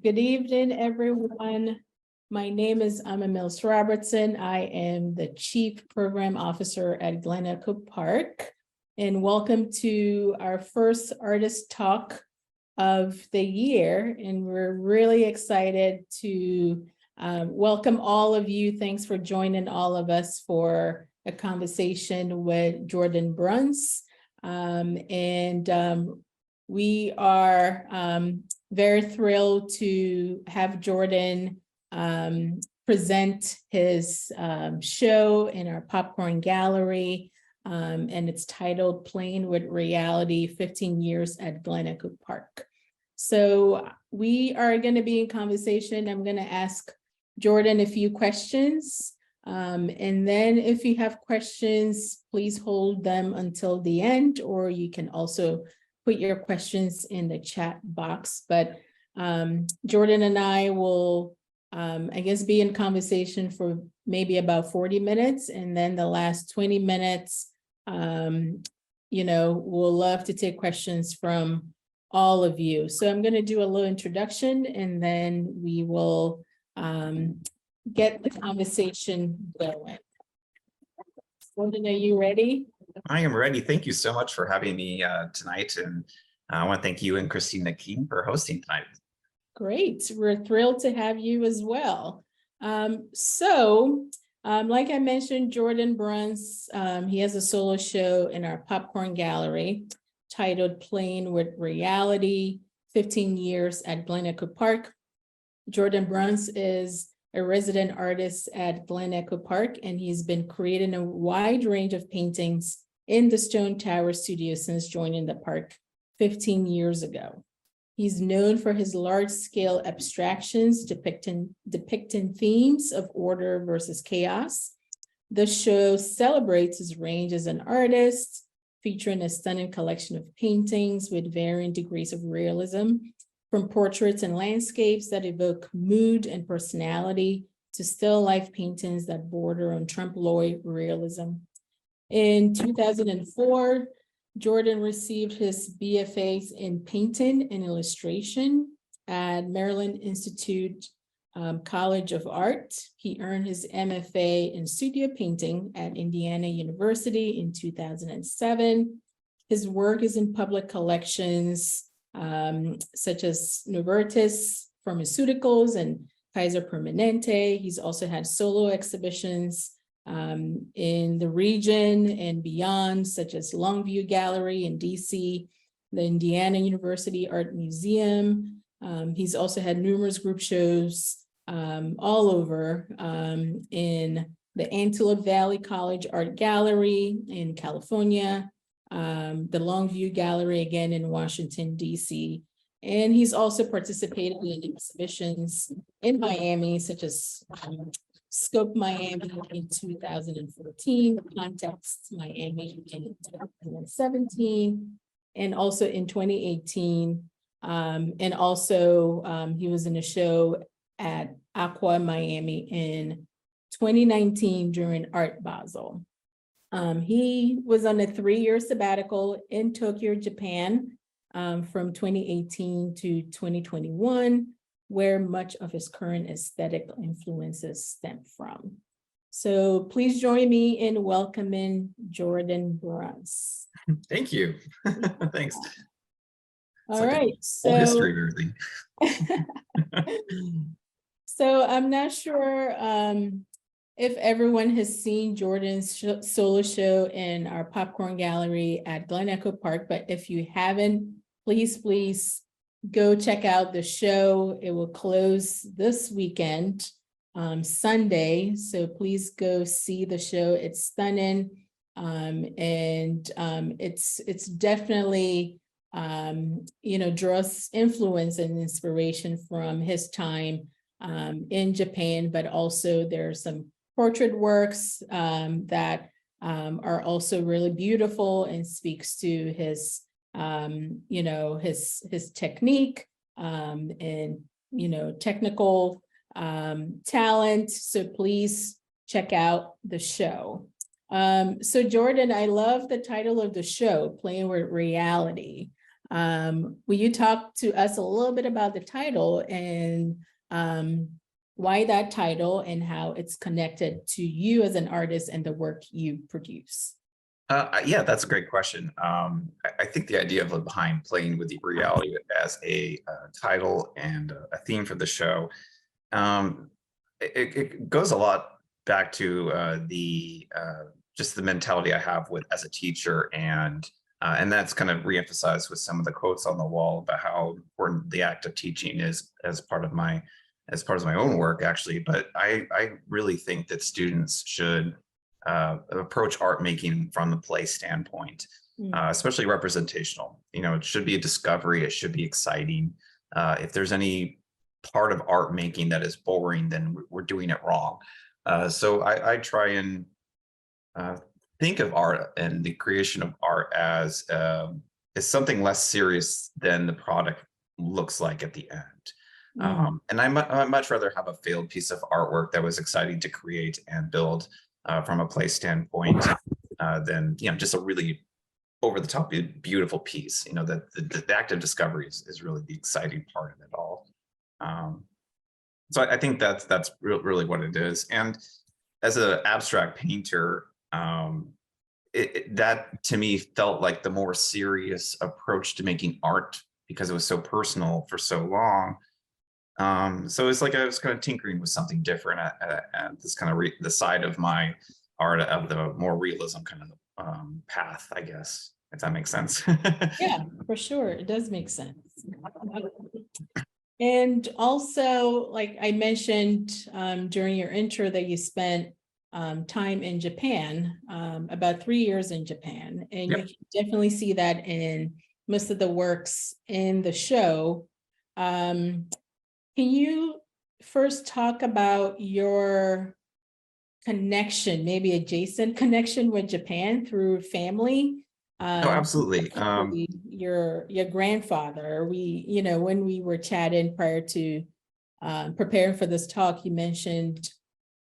Good evening, everyone. My name is Emma Mills Robertson. I am the Chief Program Officer at Glen Echo Park. And welcome to our first artist talk of the year. And we're really excited to welcome all of you. Thanks for joining all of us for a conversation with Jordan Bruns. We are very thrilled to have Jordan present his show in our popcorn gallery, and it's titled Playing with Reality, 15 Years at Glen Echo Park. So we are going to be in conversation. I'm going to ask Jordan a few questions, and then if you have questions, please hold them until the end, or you can also put your questions in the chat box. But Jordan and I will, I guess, be in conversation for maybe about 40 minutes. And then the last 20 minutes, we'll love to take questions from all of you. So I'm going to do a little introduction, and then we will get the conversation going. Jordan, are you ready? I am ready. Thank you so much for having me tonight. And I want to thank you and Christina King for hosting tonight. Great. We're thrilled to have you as well. Like I mentioned, Jordan Bruns, he has a solo show in our popcorn gallery titled Playing with Reality, 15 Years at Glen Echo Park. Jordan Bruns is a resident artist at Glen Echo Park, and he's been creating a wide range of paintings in the Stone Tower studio since joining the park 15 years ago. He's known for his large-scale abstractions depicting themes of order versus chaos. The show celebrates his range as an artist, featuring a stunning collection of paintings with varying degrees of realism, from portraits and landscapes that evoke mood and personality to still life paintings that border on trompe realism. In 2004, Jordan received his BFAs in painting and illustration at Maryland Institute College of Art. He earned his MFA in studio painting at Indiana University in 2007. His work is in public collections such as Novartis Pharmaceuticals and Kaiser Permanente. He's also had solo exhibitions in the region and beyond, such as Longview Gallery in DC, the Indiana University Art Museum. He's also had numerous group shows all over in the Antelope Valley College Art Gallery in California, the Longview Gallery again in Washington, DC. And he's also participated in exhibitions in Miami, such as Scope Miami in 2014, Context Miami in 2017, and also in 2018. And also he was in a show at Aqua Miami in 2019 during Art Basel. He was on a 3-year sabbatical in Tokyo, Japan, from 2018 to 2021, where much of his current aesthetic influences stem from. So please join me in welcoming Jordan Bruns. Thank you. Thanks. All right. So history of everything. So I'm not sure if everyone has seen Jordan's solo show in our popcorn gallery at Glen Echo Park, but if you haven't, please go check out the show. It will close this weekend, Sunday. So please go see the show. It's stunning. It's definitely, draws influence and inspiration from his time in Japan, but also there's some portrait works that are also really beautiful and speaks to his his technique and technical talent. So please check out the show. So Jordan, I love the title of the show, Playing with Reality. Will you talk to us a little bit about the title and why that title and how it's connected to you as an artist and the work you produce? Yeah, that's a great question. I think the idea of behind playing with the reality as a title and a theme for the show, um, it goes a lot back to the just the mentality I have with as a teacher, and that's kind of reemphasized with some of the quotes on the wall about how important the act of teaching is as part of my own work, actually. But I really think that students should approach art making from the play standpoint, Mm. especially representational. You know, it should be a discovery. It should be exciting. If there's any part of art making that is boring, then we're doing it wrong. So I try and uh, think of art and the creation of art as something less serious than the product looks like at the end. Mm. And I'd much rather have a failed piece of artwork that was exciting to create and build from a play standpoint than just a really over the top beautiful piece. You know, that the act of discovery is really the exciting part of it all. Um, so I think that's really what it is. And as an abstract painter, that to me felt like the more serious approach to making art because it was so personal for so long. So it's like I was kind of tinkering with something different at this kind of the side of my art of the more realism kind of path, I guess, if that makes sense. Yeah, for sure. It does make sense. And also, like I mentioned during your intro, that you spent time in Japan, about 3 years in Japan, and you Yep. can definitely see that in most of the works in the show. Can you first talk about your connection, maybe adjacent connection with Japan through family? Oh, absolutely. Specifically your grandfather. When we were chatting prior to preparing for this talk, you mentioned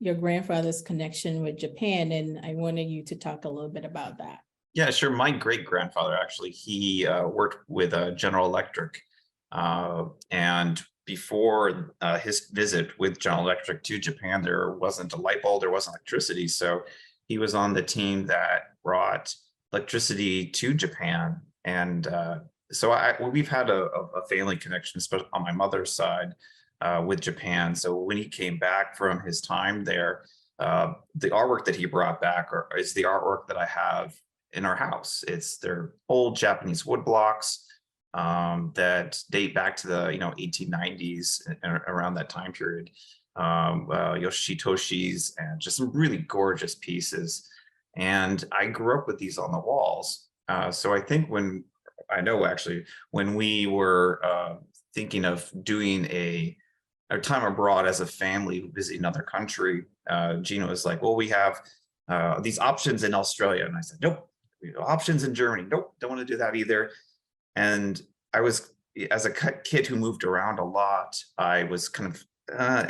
your grandfather's connection with Japan, and I wanted you to talk a little bit about that. Yeah, sure. My great grandfather actually, he worked with General Electric, and before his visit with General Electric to Japan, there wasn't a light bulb, there wasn't electricity. So he was on the team that brought electricity to Japan, and so we've had a family connection, especially on my mother's side, with Japan. So when he came back from his time there, the artwork that he brought back is the artwork that I have in our house. It's their old Japanese wood blocks that date back to the 1890s and around that time period. Yoshitoshis and just some really gorgeous pieces. And I grew up with these on the walls. So I think when we were thinking of doing a time abroad as a family visiting another country, Gina was like, well, we have these options in Australia. And I said, nope. Options in Germany. Nope, don't want to do that either. And I was, as a kid who moved around a lot, I was kind of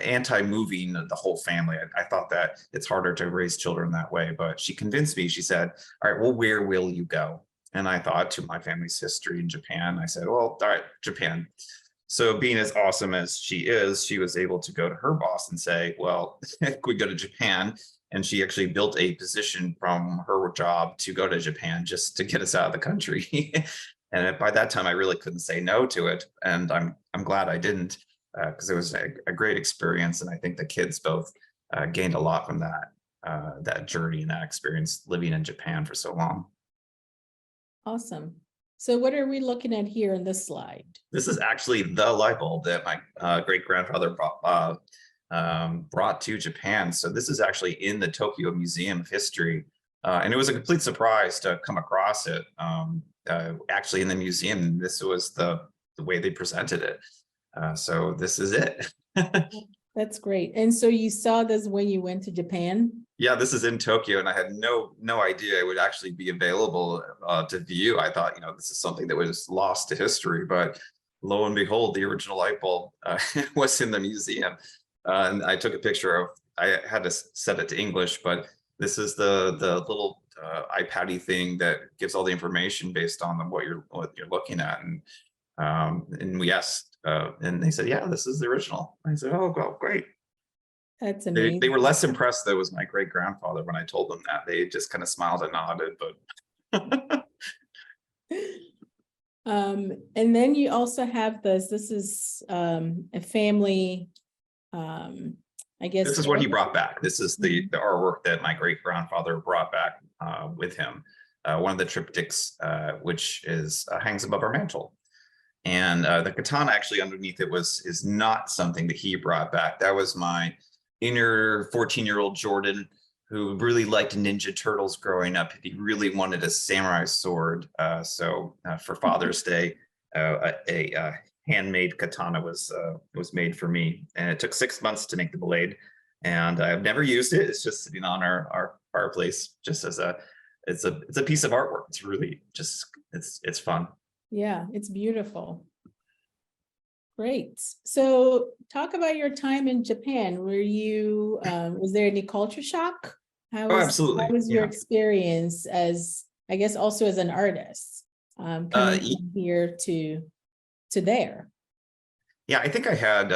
anti-moving the whole family. I thought that it's harder to raise children that way, but she convinced me. She said, all right, well, where will you go? And I thought to my family's history in Japan. I said, well, all right, Japan. So being as awesome as she is, she was able to go to her boss and say, well, could we go to Japan? And she actually built a position from her job to go to Japan just to get us out of the country. And by that time, I really couldn't say no to it, and I'm glad I didn't, because it was a great experience, and I think the kids both gained a lot from that journey and that experience living in Japan for so long. Awesome. So what are we looking at here in this slide? This is actually the light bulb that my great grandfather brought to Japan. So this is actually in the Tokyo Museum of History. And it was a complete surprise to come across it. Actually in the museum, this was the way they presented it. So this is it. That's great. And so you saw this when you went to Japan? Yeah, this is in Tokyo, and I had no idea it would actually be available to view. I thought, this is something that was lost to history, but lo and behold, the original light bulb was in the museum. And I took a picture of. I had to set it to English, but this is the little iPad-y thing that gives all the information based on what you're looking at. And we asked, and they said, "Yeah, this is the original." I said, "Oh, well, great." That's They were amazing. less impressed that it was my great grandfather when I told them that. They just kind of smiled and nodded, but And then you also have this is a family, I guess. this is what he brought back. This is Mhm. the artwork that my great grandfather brought back with him. One of the triptychs, which is hangs above our mantle. And the katana actually underneath it is not something that he brought back. That was my inner 14-year-old Jordan who really liked Ninja Turtles growing up. He really wanted a samurai sword. So for Father's Day, a handmade katana was made for me, and it took 6 months to make the blade. And I've never used it. It's just sitting on our fireplace, just as it's a piece of artwork. It's really just it's fun. Yeah, it's beautiful. Great. So talk about your time in Japan. Were you, was there any culture shock? Oh, How absolutely. was your Yeah. experience as, I guess, also as an artist, coming Y- from here to there? yeah, I think I had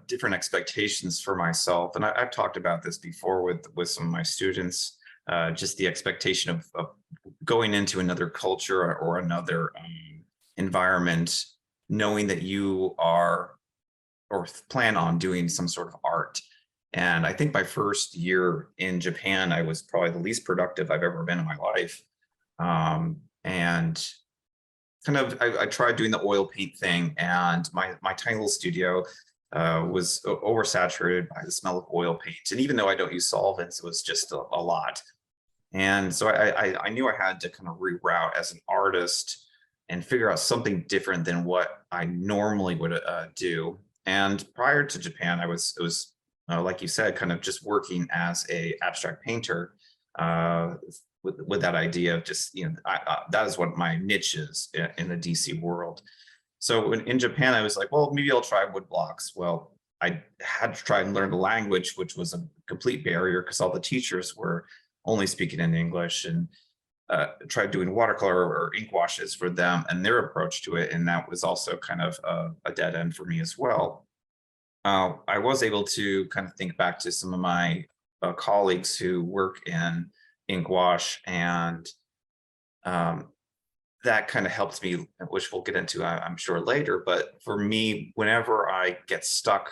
different expectations for myself, and I've talked about this before with some of my students. Just the expectation of going into another culture or another environment, knowing that you are or plan on doing some sort of art. And I think my first year in Japan, I was probably the least productive I've ever been in my life. And kind of I tried doing the oil paint thing, and my tiny little studio was oversaturated by the smell of oil paint. And even though I don't use solvents, it was just a lot. And so I knew I had to kind of reroute as an artist and figure out something different than what I normally would do. And prior to Japan, it was like you said, kind of just working as a abstract painter uh, with that idea of just that is what my niche is in the DC world. So in Japan, I was like, well, maybe I'll try wood blocks. Well, I had to try and learn the language, which was a complete barrier because all the teachers were only speaking in English, and tried doing watercolor or ink washes for them and their approach to it. And that was also kind of a dead end for me as well. I was able to kind of think back to some of my colleagues who work in ink wash, and um, that kind of helped me, which we'll get into, I'm sure, later. But for me, whenever I get stuck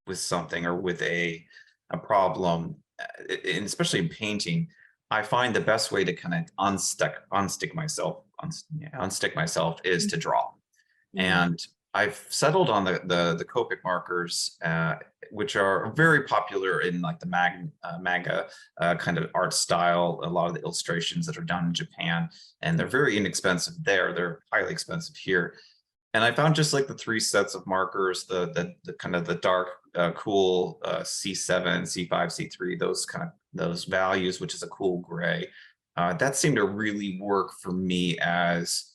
with something or with a problem, and especially in painting, I find the best way to kind of unstick myself is to draw. Mm, And I've settled on the Copic markers, which are very popular in like the manga kind of art style. A lot of the illustrations that are done in Japan, and they're very inexpensive there. They're highly expensive here. And I found just like the three sets of markers, the kind of the dark, cool C7, C5, C3, those values, which is a cool gray. That seemed to really work for me as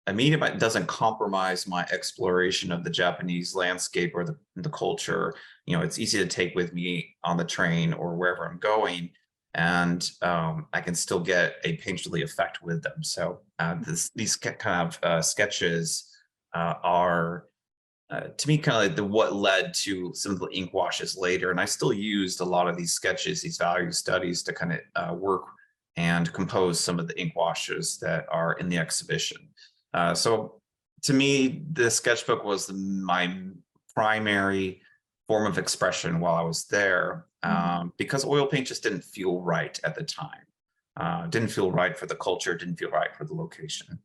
a medium that doesn't compromise my exploration of the Japanese landscape or the culture. It's easy to take with me on the train or wherever I'm going, and I can still get a painterly effect with them. So these kind of sketches are to me kind of like what led to some of the ink washes later. And I still used a lot of these sketches, these value studies, to kind of work and compose some of the ink washes that are in the exhibition. So to me, the sketchbook was my primary form of expression while I was there, mhm, because oil paint just didn't feel right at the time. Didn't feel right for the culture, didn't feel right for the location.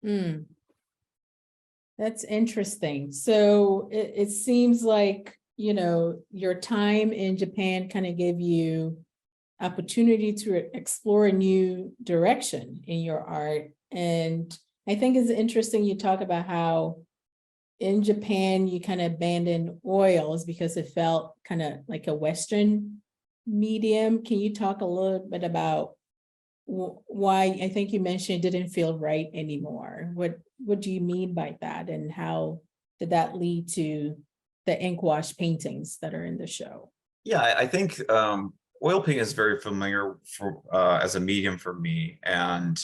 mm. That's interesting. So it seems like, your time in Japan kind of gave you opportunity to explore a new direction in your art. And I think it's interesting you talk about how in Japan you kind of abandoned oils because it felt kind of like a Western medium. Can you talk a little bit about why? I think you mentioned it didn't feel right anymore. What do you mean by that, and how did that lead to the ink wash paintings that are in the show? Yeah, I think oil paint is very familiar for as a medium for me, and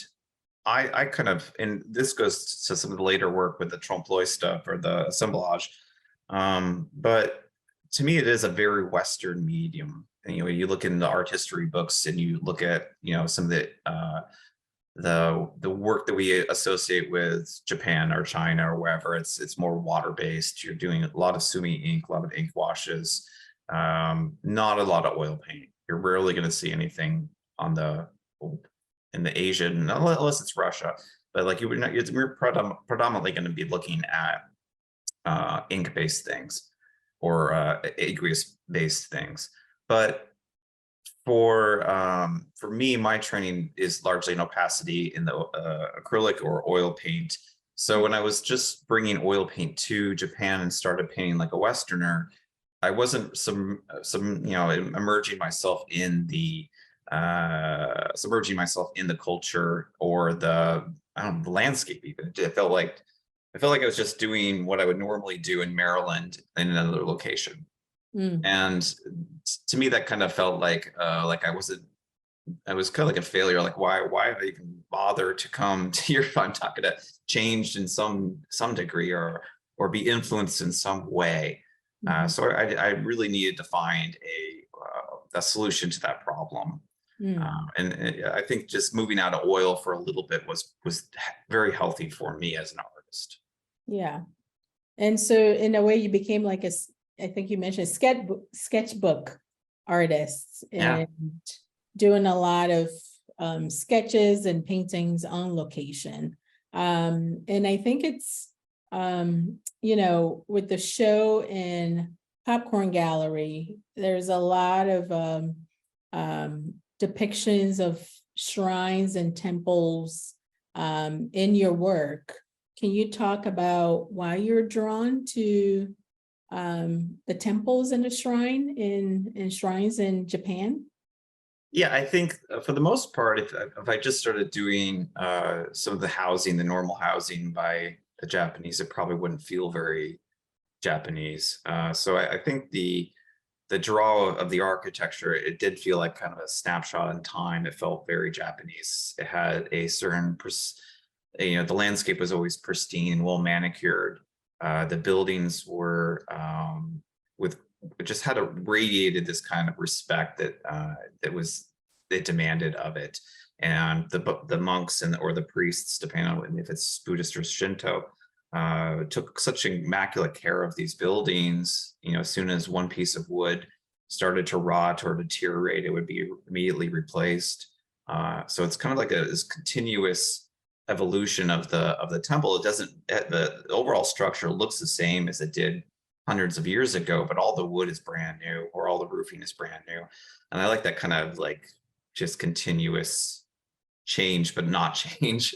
I kind of, and this goes to some of the later work with the trompe stuff or the assemblage. But to me, it is a very Western medium. And, you look in the art history books and you look at, some of the work that we associate with Japan or China or wherever. It's more water based. You're doing a lot of sumi ink, a lot of ink washes, not a lot of oil paint. You're rarely going to see anything on the in the Asian, unless it's Russia. But like you're predominantly going to be looking at ink based things or aqueous based things. But for me, my training is largely in opacity in the acrylic or oil paint. So when I was just bringing oil paint to Japan and started painting like a Westerner, I wasn't emerging myself in the culture or the, I don't know, the landscape even. It felt like I was just doing what I would normally do in Maryland in another location. Mm. And to me, that kind of felt like I was kind of like a failure. Like, why did I even bother to come to here if I'm not going to change in some degree or be influenced in some way? Mhm. So I really needed to find a solution to that problem. Mm. And I think just moving out of oil for a little bit was very healthy for me as an artist. Yeah. And so in a way you became like I think you mentioned sketchbook artists Yeah. and doing a lot of sketches and paintings on location. And I think it's, with the show in Popcorn Gallery, there's a lot of depictions of shrines and temples in your work. Can you talk about why you're drawn to the temples and the shrines in Japan? Yeah, I think for the most part, if I just started doing some of the housing, the normal housing by the Japanese, it probably wouldn't feel very Japanese. So I think the draw of the architecture, it did feel like kind of a snapshot in time. It felt very Japanese. It had a certain, the landscape was always pristine, well manicured. The buildings were with it just had a radiated this kind of respect that was it demanded of it, and the monks or the priests, depending on if it's Buddhist or Shinto, took such immaculate care of these buildings. As soon as one piece of wood started to rot or deteriorate, it would be immediately replaced. So it's kind of like this continuous evolution of the temple. It doesn't, the overall structure looks the same as it did hundreds of years ago, but all the wood is brand new or all the roofing is brand new. And I like that kind of like just continuous change, but not change.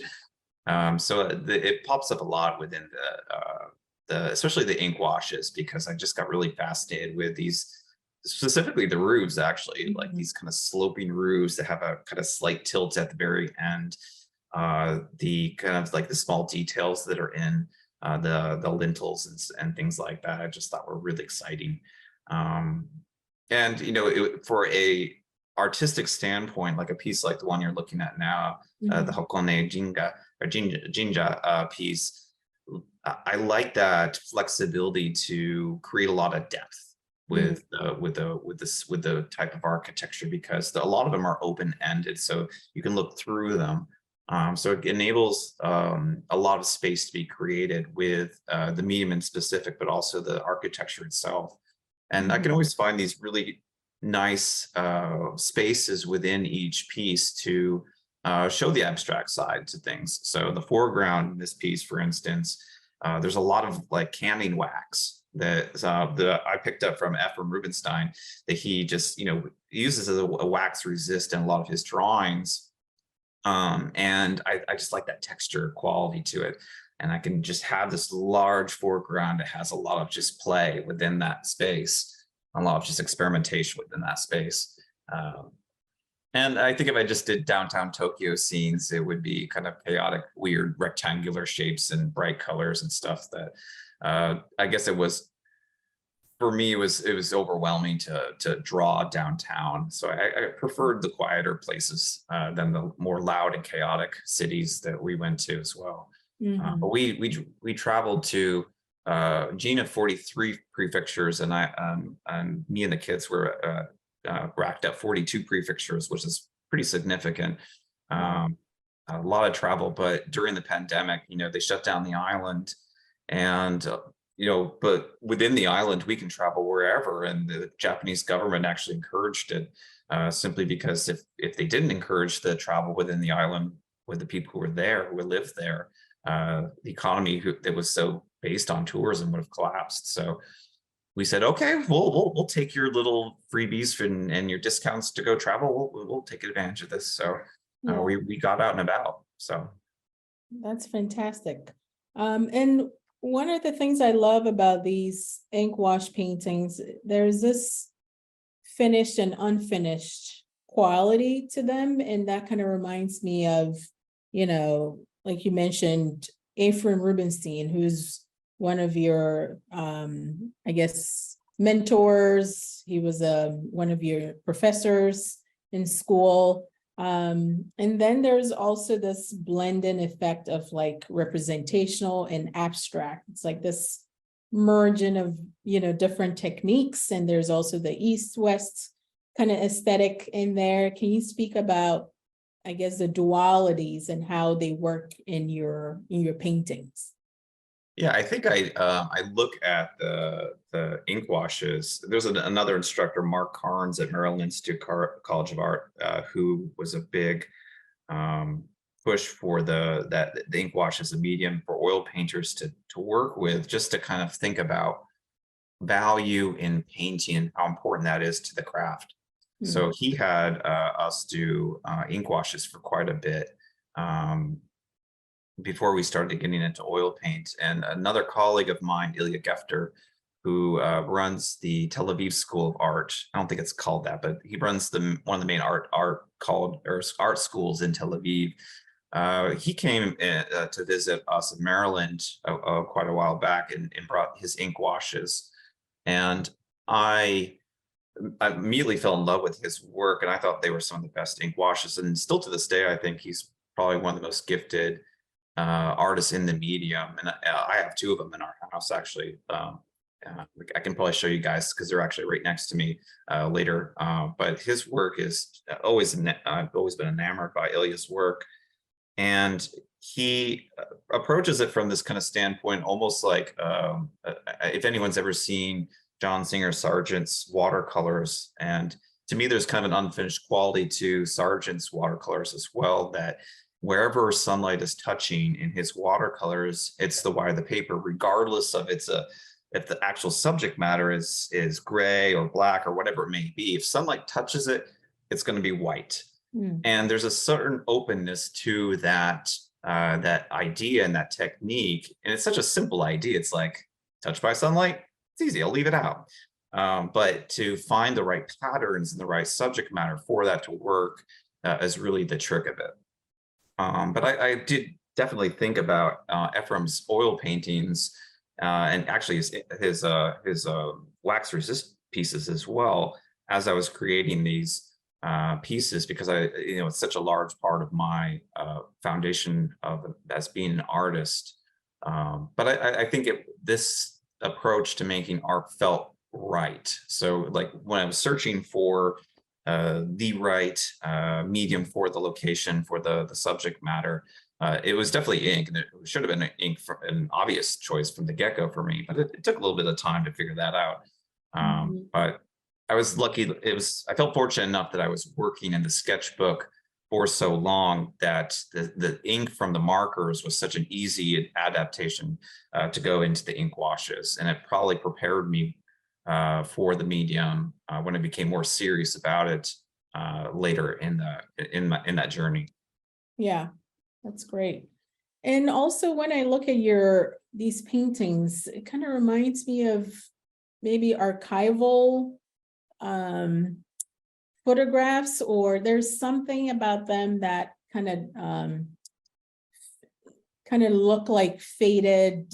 So it pops up a lot within the especially the ink washes, because I just got really fascinated with these, specifically the roofs, actually, like Mhm. these kind of sloping roofs that have a kind of slight tilt at the very end. The kind of like the small details that are in the lintels and things like that, I just thought were really exciting. Um, and for a artistic standpoint, like a piece like the one you're looking at now, the Mhm. Hokone Jinja piece, I like that flexibility to create a lot of depth Mhm. with the type of architecture, because a lot of them are open ended, so you can look through them. So it enables a lot of space to be created with the medium in specific, but also the architecture itself. And I can Mhm. always find these really nice spaces within each piece to show the abstract side to things. So the foreground in this piece, for instance, there's a lot of like canning wax that I picked up from Ephraim Rubinstein, that he just uses as a wax resist in a lot of his drawings. And I just like that texture quality to it. And I can just have this large foreground that has a lot of just play within that space, a lot of just experimentation within that space. Um, and I think if I just did downtown Tokyo scenes, it would be kind of chaotic, weird rectangular shapes and bright colors and stuff that I guess it was for me, it was overwhelming to draw downtown. So I preferred the quieter places than the more loud and chaotic cities that we went to as well. But Mhm. we traveled to Gina 43 prefectures, and me and the kids were racked up 42 prefectures, which is pretty significant. Wow. Um, a lot of travel, but during the pandemic, they shut down the island, and but within the island, we can travel wherever, and the Japanese government actually encouraged it, simply because if they didn't encourage the travel within the island with the people who were there, who lived there, the economy that was so based on tourism would have collapsed. So we said, okay, we'll take your little freebies and your discounts to go travel. We'll take advantage of this. So Yeah, we got out and about. So that's fantastic. And one of the things I love about these ink wash paintings, there's this finished and unfinished quality to them. And that kind of reminds me of, like you mentioned, Ephraim Rubenstein, who's one of your, I guess, mentors. He was one of your professors in school. And then there's also this blending effect of like representational and abstract. It's like this merging of different techniques, and there's also the east-west kind of aesthetic in there. Can you speak about, I guess, the dualities and how they work in your paintings? yeah, I think I look at the ink washes. There's another instructor, Mark Carnes at Maryland Institute College of Art, who was a big um, push for the ink wash as a medium for oil painters to work with, just to kind of think about value in painting and how important that is to the craft. Hmm. So he had us do ink washes for quite a bit um, before we started getting into oil paint. And another colleague of mine, Ilya Gefter, who runs the Tel Aviv School of Art. I don't think it's called that, but he runs one of the main art schools in Tel Aviv. He came to visit us in Maryland quite a while back, and brought his ink washes. And I immediately fell in love with his work, and I thought they were some of the best ink washes. And still to this day, I think he's probably one of the most gifted artists in the medium. And I have two of them in our house, actually. I can probably show you guys because they're actually right next to me later. But his work is I've always been enamored by Ilya's work. And he approaches it from this kind of standpoint, almost like if anyone's ever seen John Singer Sargent's watercolors. And to me, there's kind of an unfinished quality to Sargent's watercolors as well, that wherever sunlight is touching in his watercolors, it's the white of the paper, regardless of if the actual subject matter is gray or black or whatever it may be. If sunlight touches it, it's going to be white. Hmm. And there's a certain openness to that idea and that technique. And it's such a simple idea. It's like, touched by sunlight, it's easy, I'll leave it out. But to find the right patterns and the right subject matter for that to work is really the trick of it. But I did definitely think about Ephraim's oil paintings, and actually his wax resist pieces as well, as I was creating these pieces, because it's such a large part of my foundation of as being an artist. But I think this approach to making art felt right. So like when I was searching for the right medium for the location, for the subject matter, it was definitely ink, and it should have been an ink for an obvious choice from the get-go for me, but it took a little bit of time to figure that out. Mhm. But I was lucky. I felt fortunate enough that I was working in the sketchbook for so long that the ink from the markers was such an easy adaptation to go into the ink washes. And it probably prepared me for the medium when I became more serious about it later in that journey. Yeah, that's great. And also when I look at these paintings, it kind of reminds me of maybe archival photographs, or there's something about them that kind of look like faded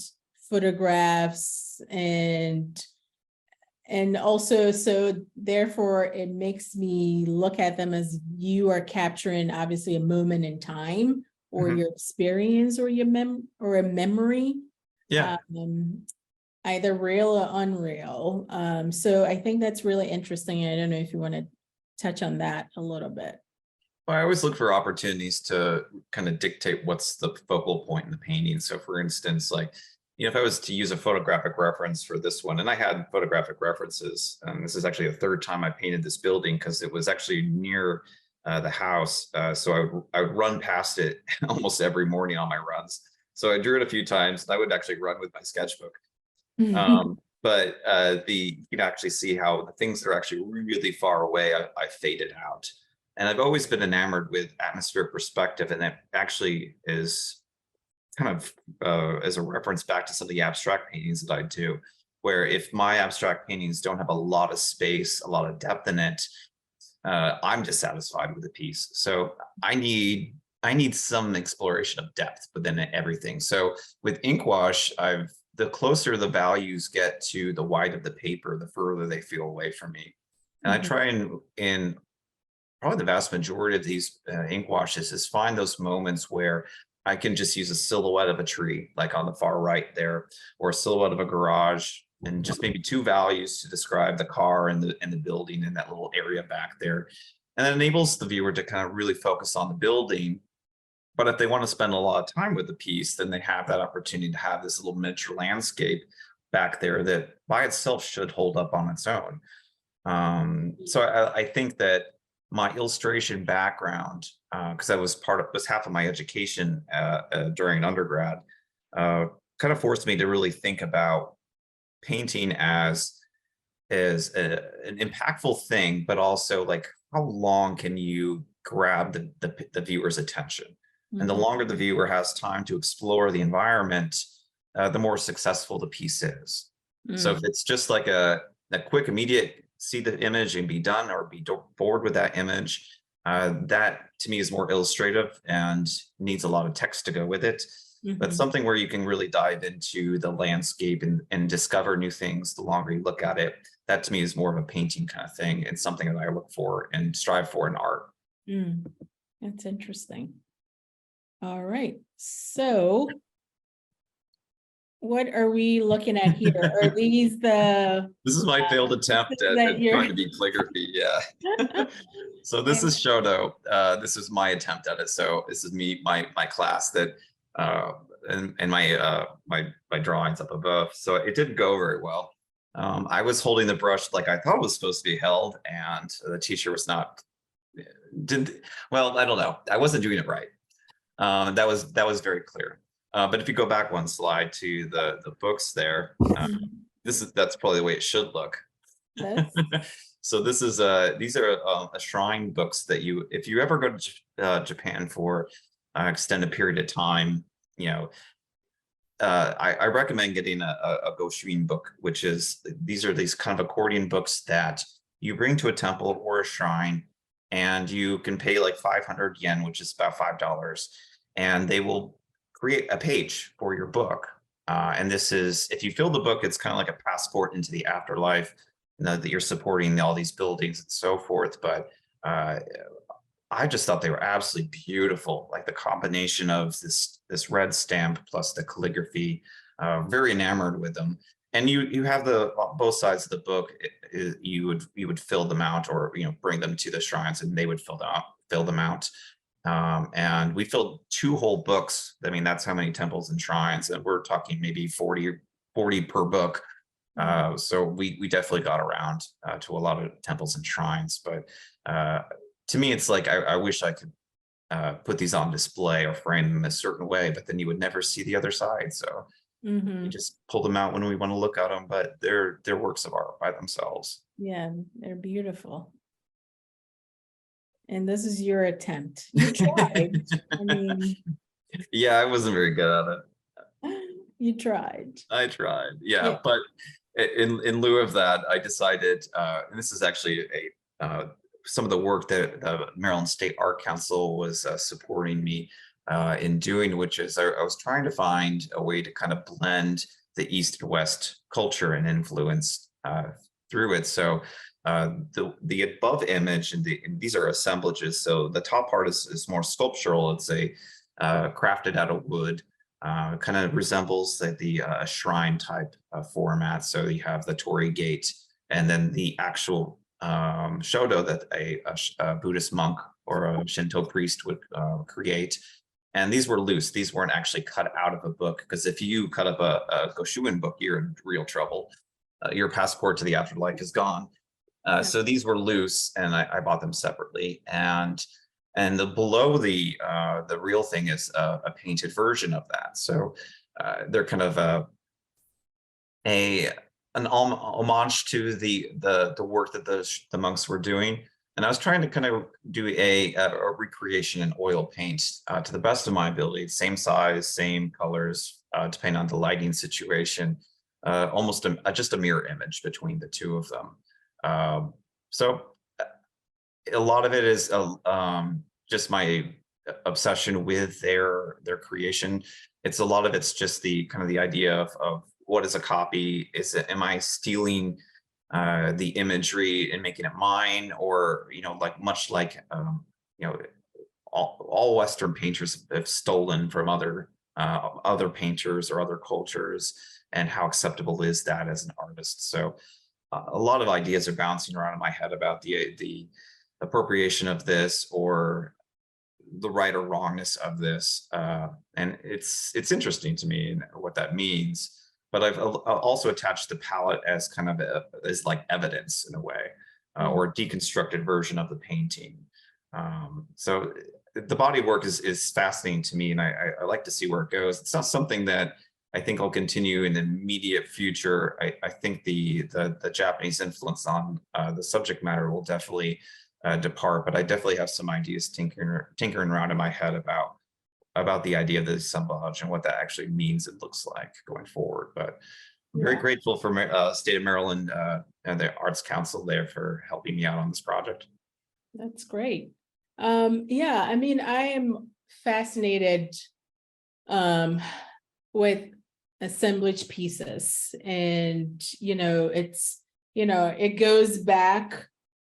photographs. And and also, so therefore it makes me look at them as you are capturing obviously a moment in time or Mhm. your experience or or a memory, Yeah. either real or unreal. So I think that's really interesting. I don't know if you want to touch on that a little bit. Well, I always look for opportunities to kind of dictate what's the focal point in the painting. So, for instance, like, if I was to use a photographic reference for this one, and I had photographic references, this is actually the third time I painted this building because it was actually near the house. So I would run past it almost every morning on my runs. So I drew it a few times, and I would actually run with my sketchbook. But you can actually see how the things that are actually really far away, I faded out. And I've always been enamored with atmospheric perspective, and that actually is kind of as a reference back to some of the abstract paintings that I do, where if my abstract paintings don't have a lot of space, a lot of depth in it, I'm dissatisfied with the piece. So I need some exploration of depth within everything. So with ink wash, the closer the values get to the white of the paper, the further they feel away from me. And I Mhm. try and in probably the vast majority of these ink washes is find those moments where I can just use a silhouette of a tree, like on the far right there, or a silhouette of a garage, and just maybe two values to describe the car and the building in that little area back there. And that enables the viewer to kind of really focus on the building. But if they want to spend a lot of time with the piece, then they have that opportunity to have this little miniature landscape back there that by itself should hold up on its own. So I think that my illustration background, because I was half of my education during undergrad, uh, kind of forced me to really think about painting as an impactful thing, but also like how long can you grab the viewer's attention? And the Mhm. longer the viewer has time to explore the environment, the more successful the piece is. So if Mm. it's just like a quick, immediate see the image and be done, or be bored with that image, that to me is more illustrative and needs a lot of text to go with it. But Mhm. something where you can really dive into the landscape and discover new things the longer you look at it, that to me is more of a painting kind of thing. It's something that I look for and strive for in art. Mm. That's interesting. All right. So what are we looking at here? Are these the This is my failed attempt pieces at that trying you're to be calligraphy. Yeah. So this is Shoto. This is my attempt at it. So this is me, my class that, uh, and my drawings up above. So it didn't go very well. I was holding the brush like I thought it was supposed to be held, and the teacher was not. Didn't well. I don't know. I wasn't doing it right. That was very clear. But if you go back one slide to the books there, that's probably the way it should look. that's So these are shrine books that if you ever go to Japan for extended period of time, you know, I recommend getting a Goshuin book, which is these are these kind of accordion books that you bring to a temple or a shrine, and you can pay like 500 yen, which is about $5, and they will create a page for your book. And this is, if you fill the book, it's kind of like a passport into the afterlife. That you're supporting all these buildings and so forth. But uh, I just thought they were absolutely beautiful, like the combination of this red stamp plus the calligraphy. Very enamored with them. And you have the both sides of the book. You would fill them out, or bring them to the shrines, and they would fill them out. And we filled two whole books. I mean, that's how many temples and shrines, and we're talking maybe 40 per book. So we definitely got around to a lot of temples and shrines. But to me, it's like I wish I could put these on display or frame them a certain way, but then you would never see the other side. So we Mhm. just pull them out when we want to look at them, but they're works of art by themselves. Yeah, they're beautiful. And this is your attempt. You tried. I mean, Yeah, I wasn't very good at it. you tried. I tried. Yeah. Yeah, but in lieu of that, I decided, and this is actually some of the work that the Maryland State Art Council was supporting me in doing, which is I was trying to find a way to kind of blend the East and West culture and influence through it. So the above image and these are assemblages. So the top part is more sculptural. It's a crafted out of wood. Kind of resembles the shrine type format. So you have the torii gate, and then the actual shodo that a Buddhist monk or a Shinto priest would create. And these were loose. These weren't actually cut out of a book, because if you cut up a Goshuin book, you're in real trouble. Your passport to the afterlife is gone. So these were loose, and I bought them separately. And the below the real thing is a painted version of that. So they're kind of an homage to the work that the monks were doing. And I was trying to kind of do a recreation in oil paint to the best of my ability, same size, same colors, depending on the lighting situation, almost just a mirror image between the two of them. So a lot of it is just my obsession with their creation. It's a lot of it's just the kind of the idea of what is a copy? Am I stealing the imagery and making it mine, or like much like you know all Western painters have stolen from other painters or other cultures, and how acceptable is that as an artist? So a lot of ideas are bouncing around in my head about the appropriation of this, or the right or wrongness of this, and it's interesting to me what that means. But I've also attached the palette as kind of as like evidence in a way, or a deconstructed version of the painting. So the body of work is fascinating to me, and I like to see where it goes. It's not something that I think I'll continue in the immediate future. I think the Japanese influence on the subject matter will definitely depart, but I definitely have some ideas tinkering around in my head about the idea of the assemblage and what that actually means and looks like going forward. But I'm very grateful for State of Maryland and the Arts Council there for helping me out on this project. That's great. Yeah, I mean, I am fascinated with assemblage pieces, and it goes back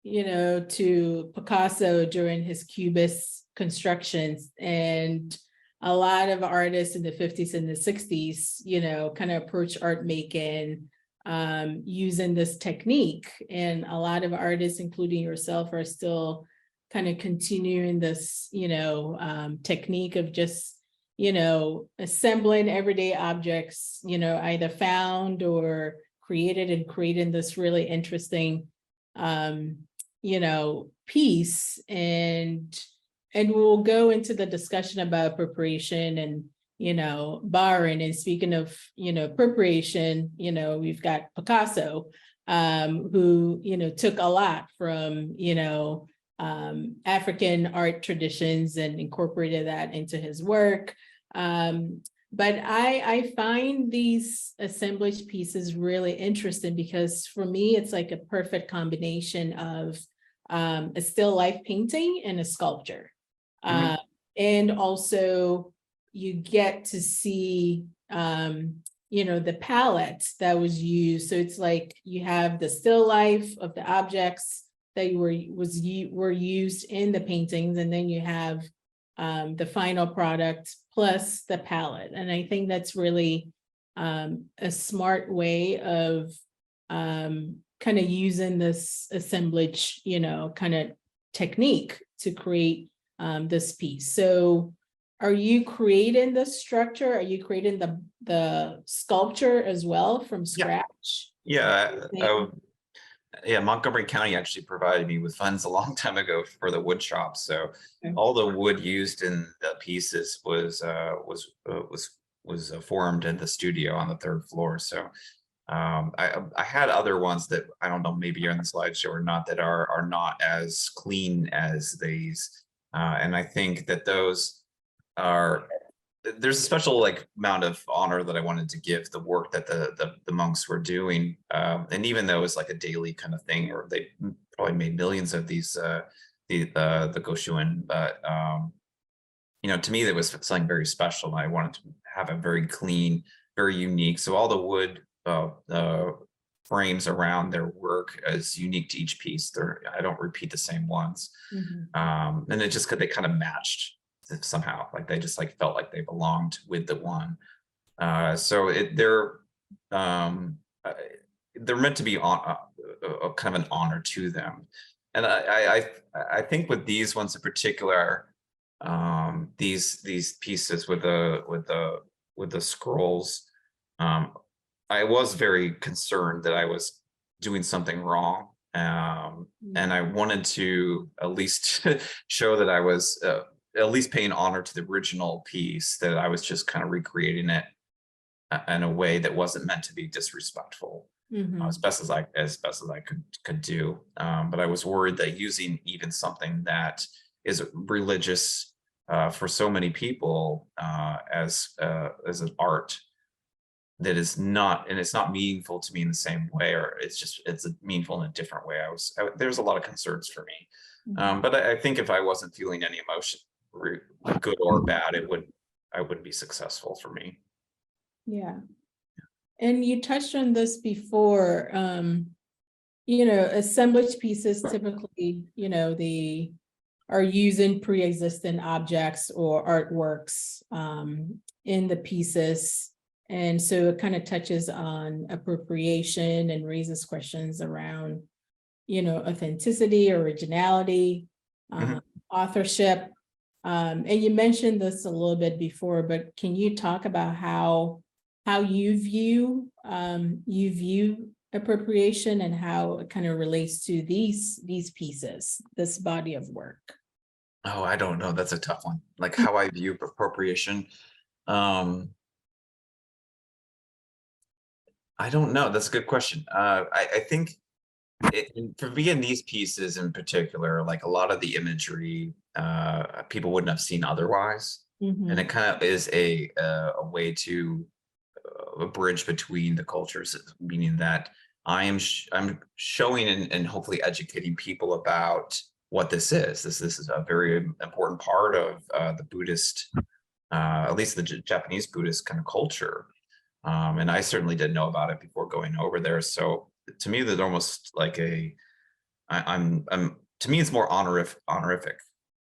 to Picasso during his Cubist constructions, and a lot of artists in the 50s and the 60s kind of approach art making using this technique, and a lot of artists, including yourself, are still kind of continuing this technique of just assembling everyday objects, either found or created, and creating this really interesting piece. And we'll go into the discussion about appropriation and borrowing. And speaking of appropriation, we've got Picasso, who took a lot from African art traditions and incorporated that into his work. But I find these assemblage pieces really interesting, because for me, it's like a perfect combination of a still life painting and a sculpture. And also you get to see, the palette that was used. So it's like you have the still life of the objects that were used in the paintings, and then you have the final product plus the palette. And I think that's really a smart way of kind of using this assemblage, kind of technique to create this piece. So are you creating the structure? Are you creating the sculpture as well from scratch? Yeah. Yeah, Montgomery County actually provided me with funds a long time ago for the wood shop. So all the wood used in the pieces was formed in the studio on the third floor. So I had other ones that I don't know, maybe you're in the slideshow or not, that are not as clean as these. And I think that those there's a special amount of honor that I wanted to give the work that the monks were doing. And even though it was like a daily kind of thing, or they probably made millions of these, the Goshuin, but to me, that was something very special. I wanted to have a very clean, very unique. So all the wood frames around their work as unique to each piece. I don't repeat the same ones. Mhm. And it just they kind of matched somehow, like they just like felt like they belonged with the one. So um, uh, they're meant to be on kind of an honor to them. And I think with these ones in particular, these pieces with the scrolls, um, I was very concerned that I was doing something wrong. And I wanted to at least show that I was at least paying honor to the original piece, that I was just kind of recreating it in a way that wasn't meant to be disrespectful, as Mhm. best as I could do. But I was worried that using even something that is religious for so many people as an art that is not, and it's not meaningful to me in the same way, or it's meaningful in a different way. There's a lot of concerns for me. Mhm. But I think if I wasn't feeling any emotion, good or bad, I wouldn't be successful for me. Yeah. And you touched on this before, assemblage pieces typically, they are using pre-existing objects or artworks in the pieces. And so it kind of touches on appropriation and raises questions around, authenticity, originality, Mhm. authorship. And you mentioned this a little bit before, but can you talk about how you view appropriation and how it kind of relates to these pieces, this body of work? Oh, I don't know. That's a tough one. Like how I view appropriation. Um, I don't know. That's a good question. I think for me in these pieces in particular, like a lot of the imagery, people wouldn't have seen otherwise, and it Mhm. kind of is a way to a bridge between the cultures, meaning that I'm showing and hopefully educating people about what this is. This is a very important part of the Buddhist, at least the Japanese Buddhist kind of culture. And I certainly didn't know about it before going over there. So to me, there's almost like I'm to me, it's more honorific,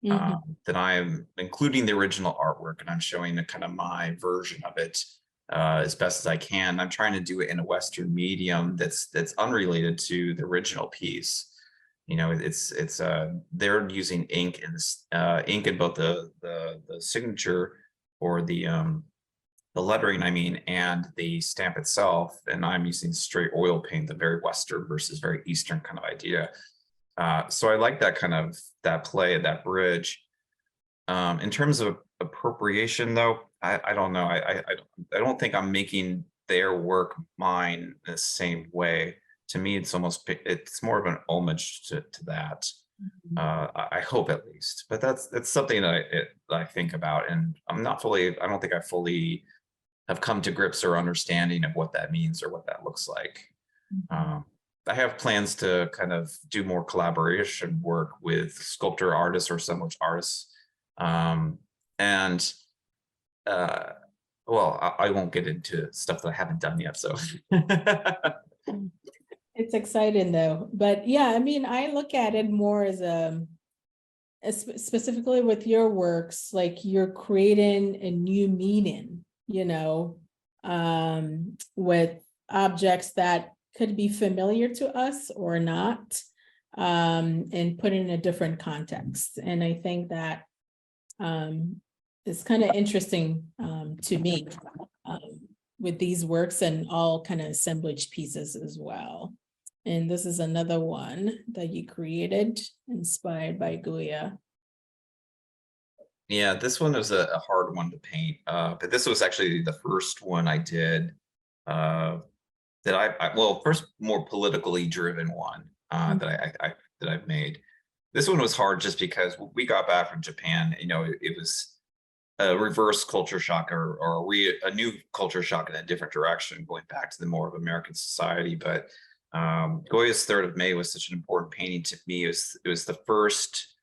Mhm. that I'm including the original artwork and I'm showing the kind of my version of it as best as I can. I'm trying to do it in a Western medium that's unrelated to the original piece. You know, it's they're using ink and ink in both the signature or the lettering, I mean, and the stamp itself. And I'm using straight oil paint, the very Western versus very Eastern kind of idea. So I like that kind of that play, that bridge. In terms of appropriation, though, I don't know. I don't think I'm making their work mine in the same way. To me, it's more of an homage to that. Mhm. I hope at least, but that's something that I think about, and I don't think I fully have come to grips or understanding of what that means or what that looks like. Mhm. Um, I have plans to kind of do more collaboration work with sculptor artists or assemblage artists. Um, and uh, well, I won't get into stuff that I haven't done yet. So It's exciting though, but yeah, I mean, I look at it more as specifically with your works, like you're creating a new meaning, with objects that could be familiar to us or not, and put in a different context. And I think that is kind of interesting to me, with these works and all kind of assemblage pieces as well. And this is another one that you created, inspired by Goya. yeah, this one was a hard one to paint. But this was actually the first one I did. Uh, that well, first more politically driven one that I've made. This one was hard just because we got back from Japan. You know, it was a reverse culture shock, or a new culture shock in a different direction, going back to the more of American society. But Goya's Third of May was such an important painting to me. It was the first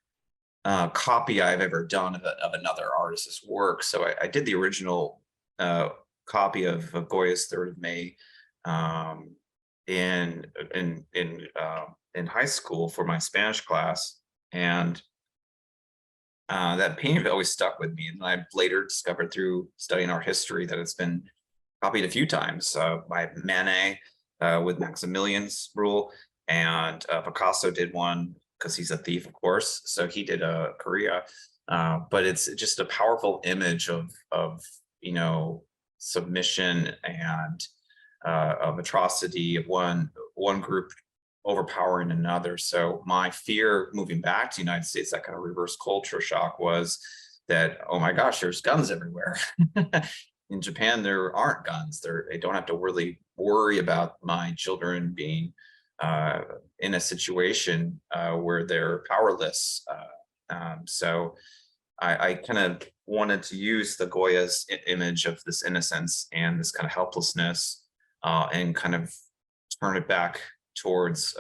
copy I've ever done of another artist's work. So I did the original copy of Goya's Third of May um, in in high school for my Spanish class, and that painting always stuck with me. And I later discovered through studying art history that it's been copied a few times by Manet with Maximilian's rule, and Picasso did one because he's a thief, of course. So he did a Korea, but it's just a powerful image of you know, submission and of atrocity of one group overpowering another. So my fear moving back to the United States, that kind of reverse culture shock, was that, oh my gosh, there's guns everywhere. In Japan, there aren't guns. They don't have to really worry about my children being uh, in a situation where they're powerless. So I kind of wanted to use the Goya's image of this innocence and this kind of helplessness, and kind of turn it back towards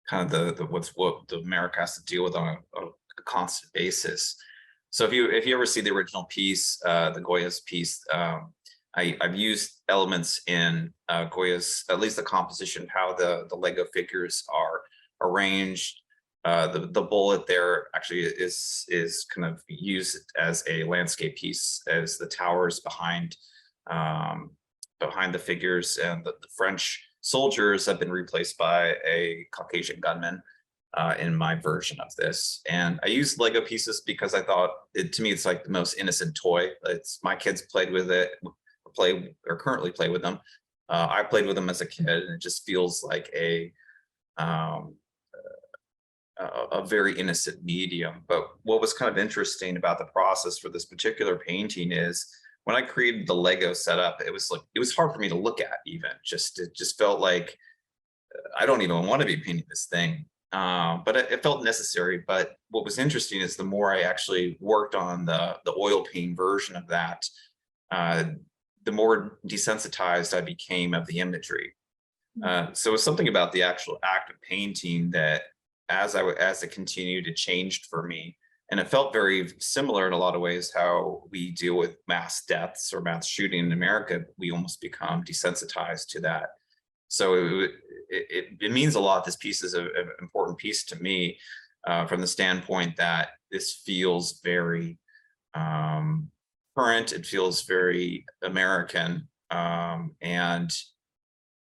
kind of what the America has to deal with on a constant basis. So if you ever see the original piece, the Goya's piece, I've used elements in Goya's, at least the composition, how the Lego figures are arranged. The bullet there actually is kind of used as a landscape piece, as the towers behind the figures, and the French soldiers have been replaced by a Caucasian gunman in my version of this. And I used Lego pieces because I thought to me, it's like the most innocent toy. It's my kids played with it, currently play with them. I played with them as a kid, and it just feels like um, a very innocent medium. But what was kind of interesting about the process for this particular painting is when I created the Lego setup, it was hard for me to look at. Even it just felt like I don't even want to be painting this thing. But it felt necessary. But what was interesting is the more I actually worked on the oil paint version of that, uh, the more desensitized I became of the imagery. So it's something about the actual act of painting that, as it continued, it changed for me. And it felt very similar in a lot of ways how we deal with mass deaths or mass shooting in America. We almost become desensitized to that. So it means a lot. This piece is an important piece to me, from the standpoint that this feels very current. It feels very American, and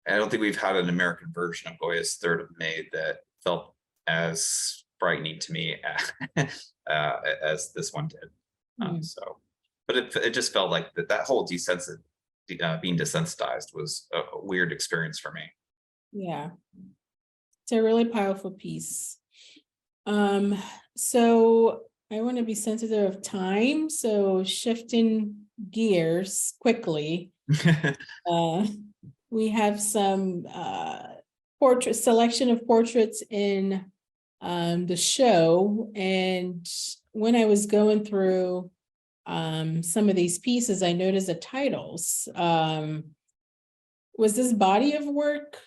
I don't think we've had an American version of Goya's Third of May that felt as frightening to me as this one did. So, but it just felt like that whole being desensitized was a weird experience for me. Yeah, it's a really powerful piece. So I want to be sensitive of time, so shifting gears quickly. We have some selection of portraits in the show, and when I was going through some of these pieces, I noticed the titles. Was this body of work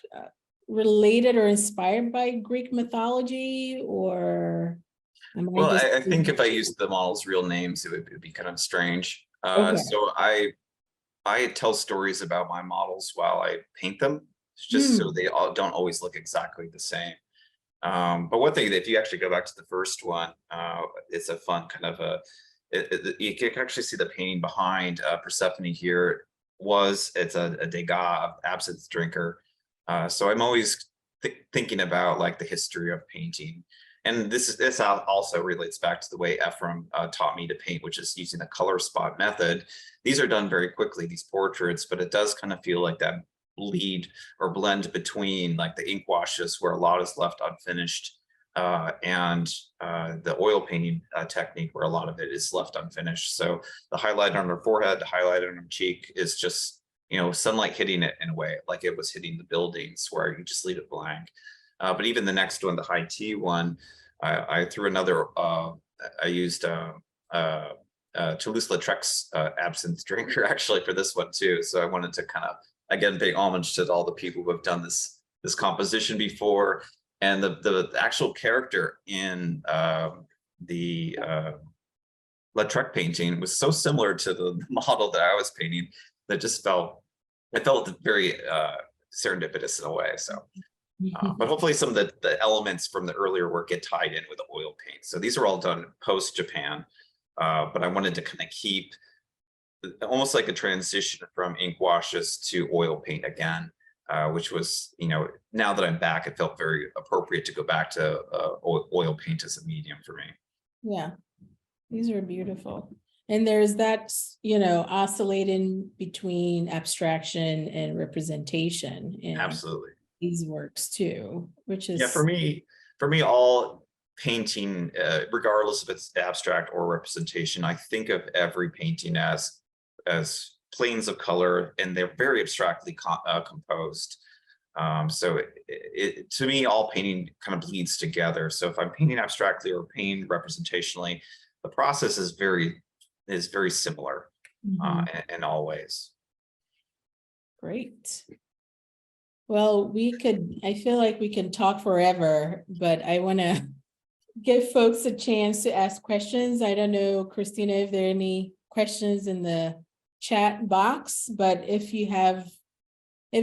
related or inspired by Greek mythology, or Well, I think if I used the models' real names, it would be kind of strange. Okay. So I tell stories about my models while I paint them, just so they all don't always look exactly the same. But one thing, if you actually go back to the first one, it's a fun kind of you can actually see the painting behind Persephone here. It's a Degas of absinthe drinker. So I'm always thinking about like the history of painting. And this also relates back to the way Ephraim taught me to paint, which is using the color spot method. These are done very quickly, these portraits, but it does kind of feel like that bleed or blend between like the ink washes where a lot is left unfinished, and the oil painting technique where a lot of it is left unfinished. So the highlight on her forehead, the highlight on her cheek is just, sunlight hitting it in a way, like it was hitting the buildings where you just leave it blank. But even the next one, the high tea one, I threw another, I used Toulouse-Lautrec's absinthe drinker actually for this one too. So I wanted to kind of, again, pay homage to all the people who have done this composition before. And the actual character in the Lautrec painting was so similar to the model that I was painting that just felt very serendipitous in a way. So, but hopefully some of the elements from the earlier work get tied in with the oil paint. So these are all done post Japan, but I wanted to kind of keep almost like a transition from ink washes to oil paint again, which was, now that I'm back, it felt very appropriate to go back to oil paint as a medium for me. Yeah, these are beautiful. And there's that, oscillating between abstraction and representation in Absolutely. these works too, which is. Yeah, for me, all painting, regardless if it's abstract or representation, I think of every painting as planes of color, and they're very abstractly composed. So to me, all painting kind of bleeds together. So if I'm painting abstractly or painting representationally, the process is very similar in all ways. Great. Well, I feel like we can talk forever, but I want to give folks a chance to ask questions. I don't know, Christina, if there are any questions in the chat box, but if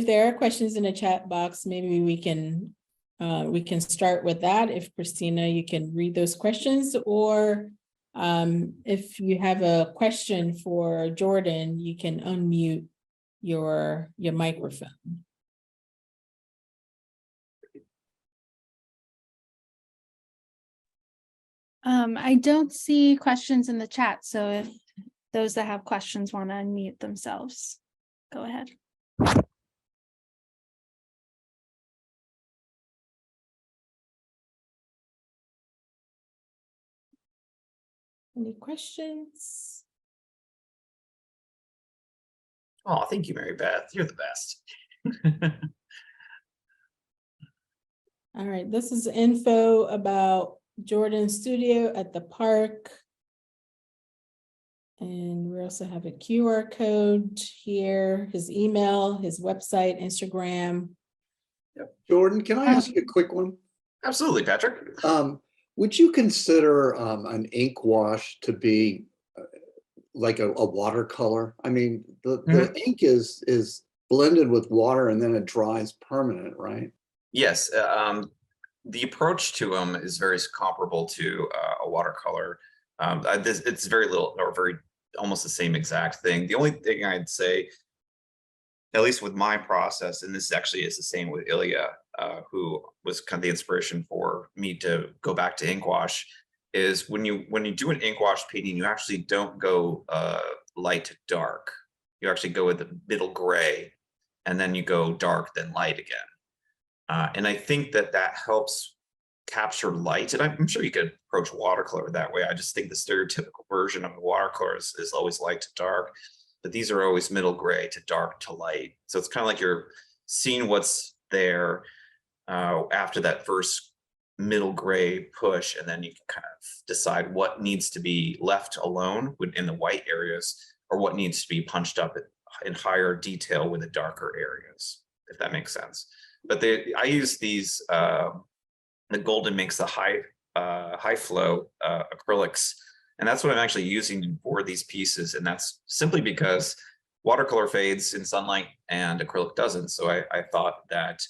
there are questions in the chat box, maybe we can start with that. If Christina, you can read those questions, or if you have a question for Jordan, you can unmute your microphone. I don't see questions in the chat, so if those that have questions want to unmute themselves, go ahead. Any questions? Oh, thank you, Mary Beth. You're the best. All right, this is info about Jordan's studio at the park. And we also have a QR code here, his email, his website, Instagram. Yep. Jordan, can I ask you a quick one? Absolutely, Patrick. Would you consider an ink wash to be like a watercolor? I mean, the ink is blended with water and then it dries permanent, right? Yes. The approach to them is very comparable to a watercolor. It's very little or very almost the same exact thing. The only thing I'd say, at least with my process, and this actually is the same with Ilya, who was kind of the inspiration for me to go back to ink wash, is when you do an ink wash painting, you actually don't go light to dark. You actually go with the middle gray, and then you go dark, then light again. And I think that helps capture light. And I'm sure you could approach watercolor that way. I just think the stereotypical version of a watercolor is always light to dark, but these are always middle gray to dark to light. So it's kind of like you're seeing what's there after that first middle gray push, and then you can kind of decide what needs to be left alone in the white areas, or what needs to be punched up in higher detail with the darker areas, if that makes sense. But I use these, the Golden makes the high flow acrylics, and that's what I'm actually using for these pieces. And that's simply because watercolor fades in sunlight and acrylic doesn't. So I thought that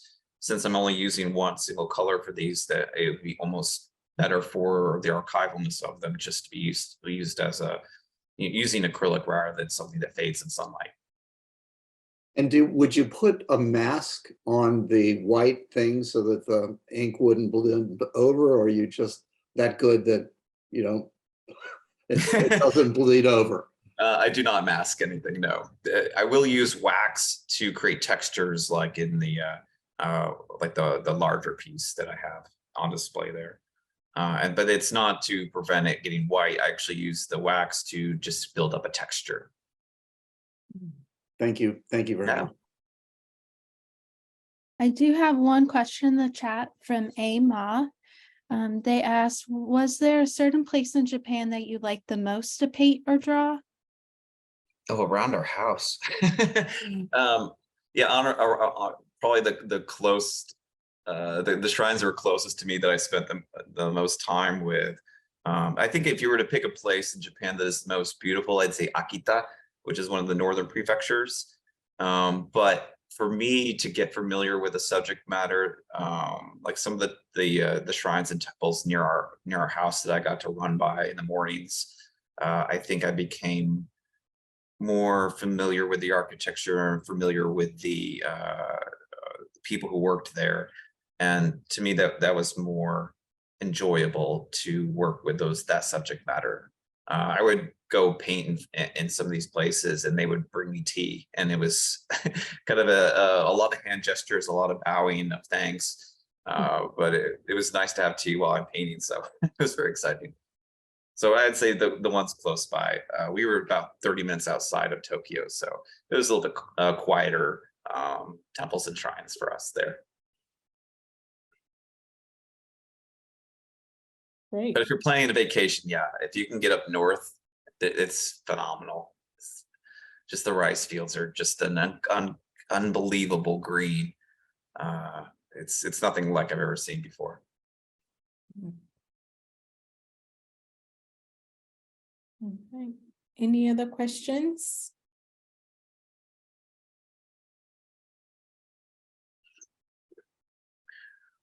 since I'm only using one single color for these, that it would be almost better for the archivalness of them just to be used as using acrylic rather than something that fades in sunlight. And would you put a mask on the white thing so that the ink wouldn't blend over, or are you just that good that it doesn't bleed over? I do not mask anything, no. I will use wax to create textures, like in the the larger piece that I have on display there. But it's not to prevent it getting white. I actually use the wax to just build up a texture. Thank you. Thank you very much. I do have one question in the chat from A Ma. They asked, was there a certain place in Japan that you like the most to paint or draw? Oh, around our house. Yeah, probably the close, the shrines that were closest to me that I spent the most time with. I think if you were to pick a place in Japan that is the most beautiful, I'd say Akita, which is one of the northern prefectures. But for me to get familiar with the subject matter, like some of the shrines and temples near our house that I got to run by in the mornings, I think I became more familiar with the architecture and familiar with the people who worked there. And to me, that was more enjoyable to work with that subject matter. I would go paint in some of these places and they would bring me tea, and it was kind of a lot of hand gestures, a lot of bowing of thanks. But it was nice to have tea while I'm painting, so it was very exciting. So I'd say the ones close by, we were about 30 minutes outside of Tokyo, so it was a little bit quieter temples and shrines for us there. Great. But if you're planning a vacation, yeah, if you can get up north, it's phenomenal. Just the rice fields are just an unbelievable green. It's nothing like I've ever seen before. Okay. Any other questions?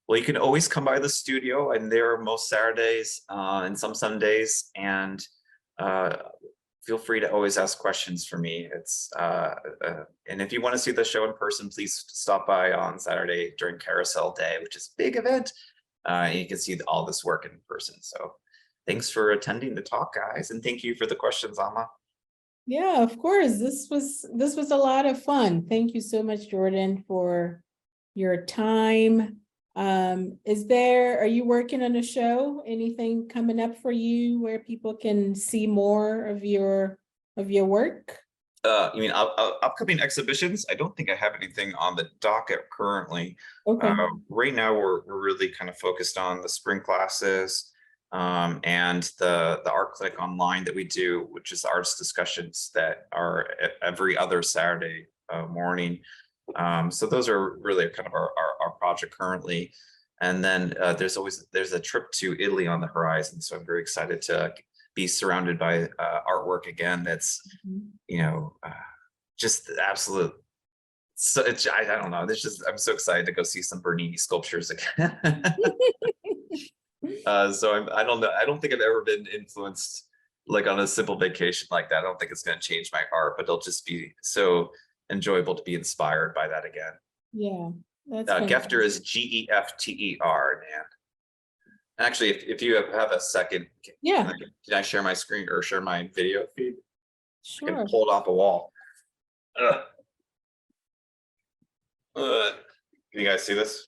Well, you can always come by the studio. I'm there most Saturdays and some Sundays, and feel free to always ask questions for me. And if you want to see the show in person, please stop by on Saturday during Carousel Day, which is a big event. And you can see all this work in person. So thanks for attending the talk, guys, and thank you for the questions, Alma. Yeah, of course. This was a lot of fun. Thank you so much, Jordan, for your time. Are you working on a show? Anything coming up for you where people can see more of your work? You mean upcoming exhibitions? I don't think I have anything on the docket currently. Okay. Right now, we're really kind of focused on the spring classes and the art clinic online that we do, which is arts discussions that are every other Saturday morning. So those are really kind of our project currently. And then there's a trip to Italy on the horizon. So I'm very excited to be surrounded by artwork again. That's, just absolute. So I don't know. I'm so excited to go see some Bernini sculptures again. So I don't know. I don't think I've ever been influenced like on a simple vacation like that. I don't think it's going to change my art, but it'll just be so enjoyable to be inspired by that again. Yeah, that's Gefter is Gefter, Dan. Actually, if you have a second, yeah, can I share my screen or share my video feed? I sure. can pull it off a wall. Can you guys see this?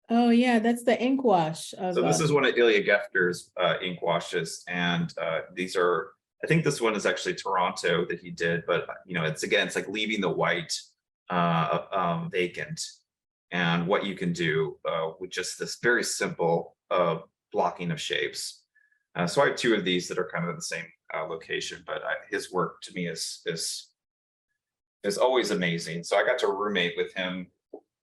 Oh yeah, that's the ink wash. So this is one of Ilya Gefter's ink washes, and these are. I think this one is actually Toronto that he did, but it's like leaving the white vacant, and what you can do with just this very simple blocking of shapes. So I have two of these that are kind of in the same location, but his work to me is always amazing. So I got to roommate with him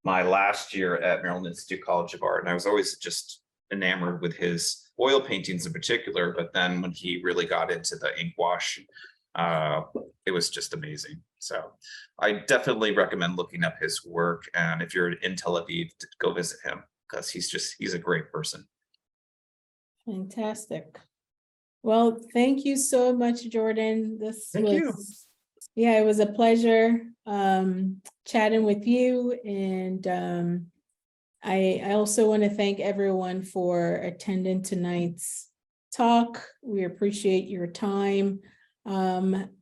my last year at Maryland Institute College of Art, and I was always just enamored with his oil paintings in particular, but then when he really got into the ink wash, it was just amazing. So I definitely recommend looking up his work, and if you're in Tel Aviv, go visit him, because he's a great person. Fantastic. Well, thank you so much, Jordan. Thank you. Yeah, it was a pleasure chatting with you, and I also want to thank everyone for attending tonight's talk. We appreciate your time.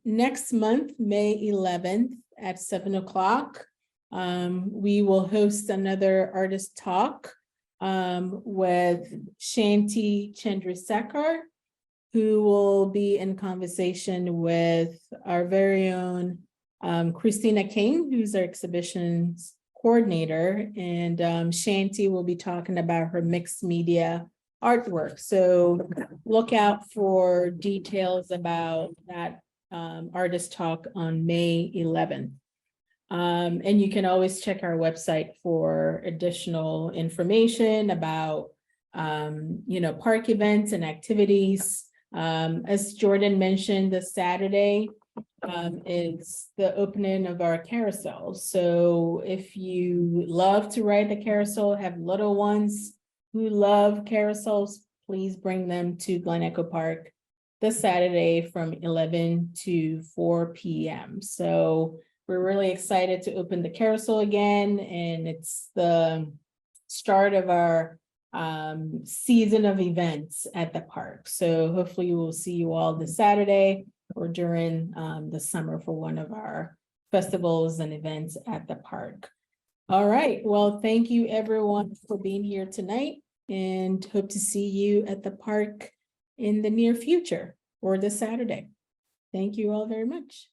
Next month, May 11th at 7:00, we will host another artist talk with Shanti Chandrasekhar, who will be in conversation with our very own Christina King, who's our exhibitions coordinator, and Shanti will be talking about her mixed media artwork. So look out for details about that artist talk on May 11th. And you can always check our website for additional information about park events and activities. As Jordan mentioned, this Saturday, is the opening of our carousel. So if you love to ride the carousel, have little ones who love carousels, please bring them to Glen Echo Park this Saturday from 11 to 4 p.m. So we're really excited to open the carousel again, and it's the start of our season of events at the park. So hopefully we'll see you all this Saturday or during the summer for one of our festivals and events at the park. All right, well, thank you everyone for being here tonight, and hope to see you at the park in the near future or this Saturday. Thank you all very much.